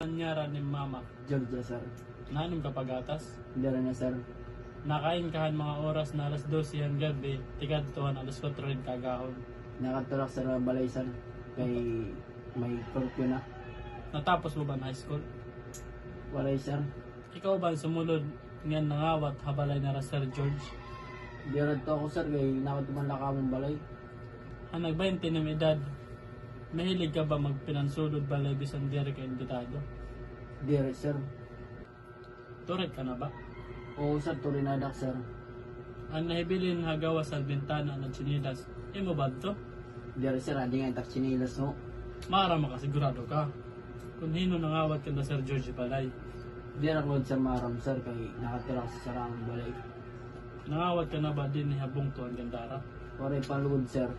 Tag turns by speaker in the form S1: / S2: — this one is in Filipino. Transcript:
S1: Anyara ni Mama.
S2: Georgia, sir.
S1: Nanom ka pagatas?
S2: Hindi rin na, sir.
S1: Nakain kahan mga oras na alas 12 yan gabi, tigad tuwan alas 4 rin kagahon.
S2: Nakatulak sa balay, sir. Kay may curfew na.
S1: Natapos mo ba na high school?
S2: Walay, sir.
S1: Ikaw ba sumulod nga nangawat habalay na Sir George?
S2: Di rin to ako, sir. Kay nakatuman lang kamong balay.
S1: Ang nag-20 ng edad, mahilig ka ba magpinansulod balay bisan diri ka imbitado?
S2: Di rin, sir.
S1: Tured ka na ba?
S2: Oo, sir. Turinadak, sir.
S1: Ang nahibilin hagawa sa bintana ng chinilas, imo ba to?
S2: Di rin, sir. Adi nga itak chinilas mo.
S1: Mara makasigurado ka. Kung hino nangawat ka na Sir George balay.
S2: Di rin ako sa maram, sir. Kay nakatulak sa saramang balay.
S1: Nangawat ka na ba din ni habong tuwan gandara?
S2: Waray palugod, sir.